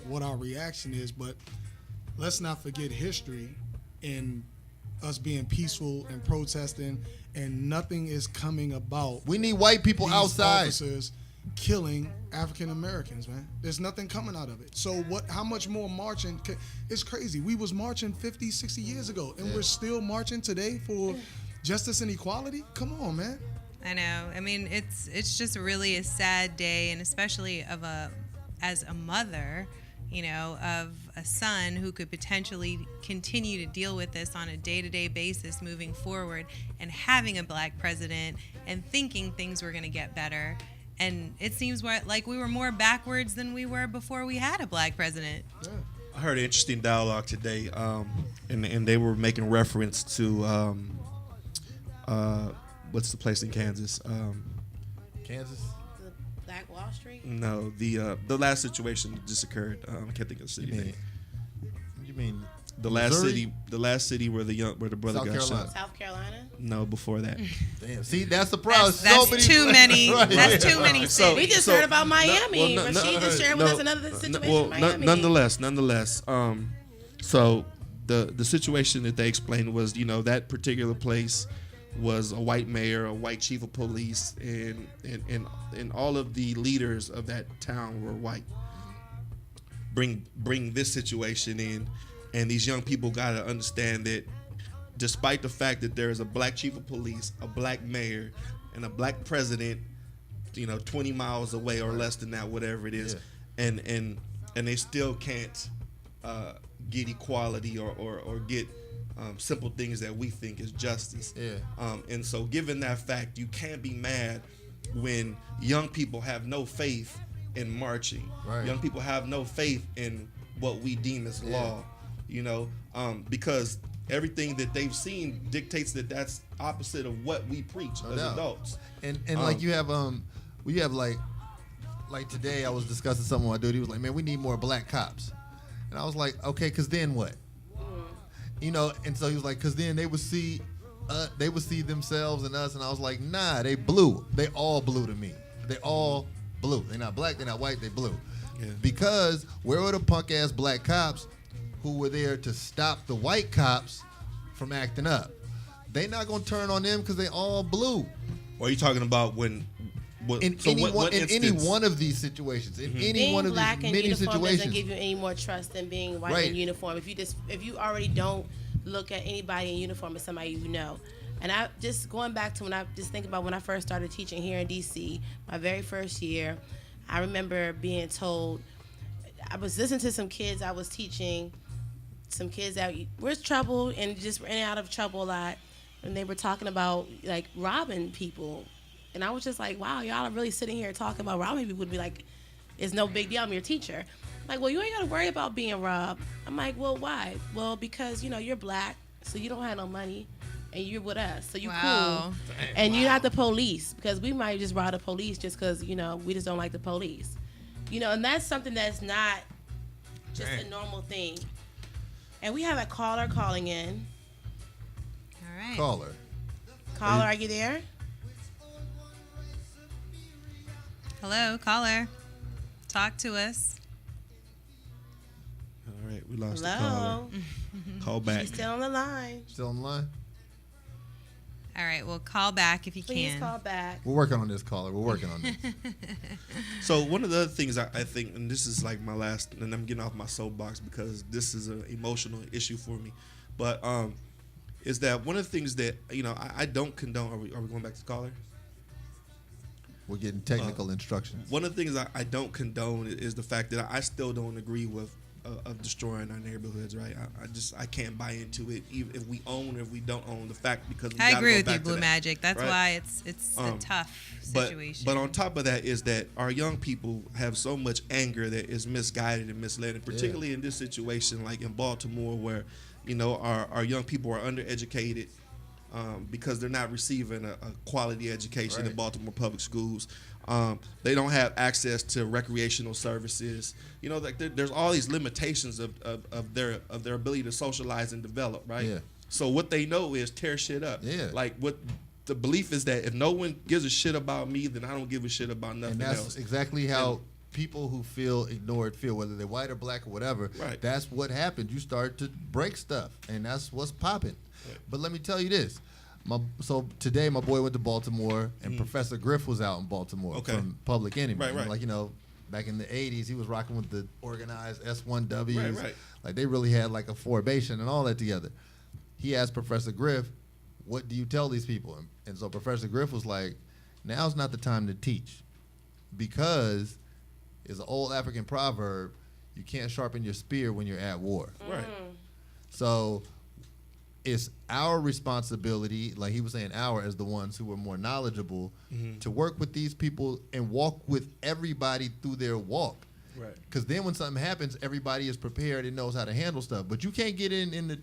what our reaction is, but let's not forget history and us being peaceful and protesting, and nothing is coming about. We need white people these outside. officers killing African Americans, man. There's nothing coming out of it. So what? How much more marching? It's crazy. We was marching 50, 60 years ago, and we're still marching today for justice and equality. Come on, man. I know. I mean, it's just really a sad day, and especially as a mother, of a son who could potentially continue to deal with this on a day-to-day basis moving forward, and having a black president and thinking things were going to get better. And it seems like we were more backwards than we were before we had a black president. Yeah. I heard an interesting dialogue today, and they were making reference to what's the place in Kansas? Kansas? The Black Wall Street? No, the last situation that just occurred. I can't think of the city name. You mean The Missouri? last city where the brother South got Carolina. shot. South Carolina? No, before that. Damn. See, that's the problem. That's too many. Right. That's too many cities. We just heard about Miami. Rashid just shared with us another situation in Miami. Nonetheless. So the situation that they explained was, that particular place was a white mayor, a white chief of police, and all of the leaders of that town were white. Bring this situation in, and these young people got to understand that despite the fact that there is a black chief of police, a black mayor, and a black president, 20 miles away or less than that, whatever it is, and they still can't get equality or get simple things that we think is justice. And so given that fact, you can't be mad when young people have no faith in marching. Right. Young people have no faith in what we deem as law, because everything that they've seen dictates that that's opposite of what we preach as adults. And like you have we have like today I was discussing something with my dude. He was like, man, we need more black cops. And I was like, okay, because then what? And so he was like, because then they would see themselves and us. And I was like, nah, they blue. They all blue to me. They all blue. They're not black, they're not white, they blue. Yeah. Because where were the punk ass black cops who were there to stop the white cops from acting up? They not gonna turn on them because they all blue. Or are you talking about when? In any one of these situations, in any being one of black these in many uniform situations, doesn't give you any more trust than being white Right. in uniform. If you already don't look at anybody in uniform as somebody you know. And I just going back to when I just think about when I first started teaching here in DC, my very first year, I remember being told, I was listening to some kids I was teaching, some kids that were troubled and just ran out of trouble a lot, and they were talking about like robbing people. And I was just like, wow, y'all are really sitting here talking about robbing people. Would be like, it's no big deal, I'm your teacher. I'm like, well, you ain't got to worry about being robbed. I'm like, well, why? Well, because, you're black, so you don't have no money, and you're with us, so you cool. And you're not the police, because we might just rob the police just because, we just don't like the police. And that's something that's not just a normal thing. And we have a caller calling in. All right. Caller, are you there? Hello, caller. Talk to us. All right, we lost Hello. the caller. Call back. She's still on the line. still on the line. All right, well, call back if you Please can. call back. We're working on this, caller. We're working on this. So one of the other things I think, and this is like my last, and I'm getting off my soapbox because this is an emotional issue for me, but is that one of the things that I don't condone. Are we going back to the caller? We're getting technical instructions. One of the things I don't condone is the fact that I still don't agree with of destroying our neighborhoods. Right? I can't buy into it. Even if we own or if we don't own, the fact because we I gotta agree go with you, back to Blue that, Magic. That's right? why it's a tough situation. But on top of that is that our young people have so much anger that is misguided and misled, and particularly in this situation, like in Baltimore, where our young people are undereducated. Because they're not receiving a quality education in Baltimore public schools. They don't have access to recreational services. There's all these limitations of their ability to socialize and develop, right? Yeah. So what they know is tear shit up. Yeah. Like what the belief is that if no one gives a shit about me, then I don't give a shit about nothing And that's else. exactly how people who feel ignored feel, whether they're white or black or whatever. Right. That's what happens. You start to break stuff, and that's what's popping. Right. But let me tell you this. So today my boy went to Baltimore, and Professor Griff was out in Baltimore from Public Enemy. Right, right. Like, you know, back in the 80s, he was rocking with the organized S1Ws. Right, right. Like, they really had like a formation and all that together. He asked Professor Griff, what do you tell these people? And so Professor Griff was like, now's not the time to teach, because it's an old African proverb, you can't sharpen your spear when you're at war. Right. So it's our responsibility, like he was saying, as the ones who are more knowledgeable, to work with these people and walk with everybody through their walk. Right. Because then when something happens, everybody is prepared and knows how to handle stuff. But you can't get in the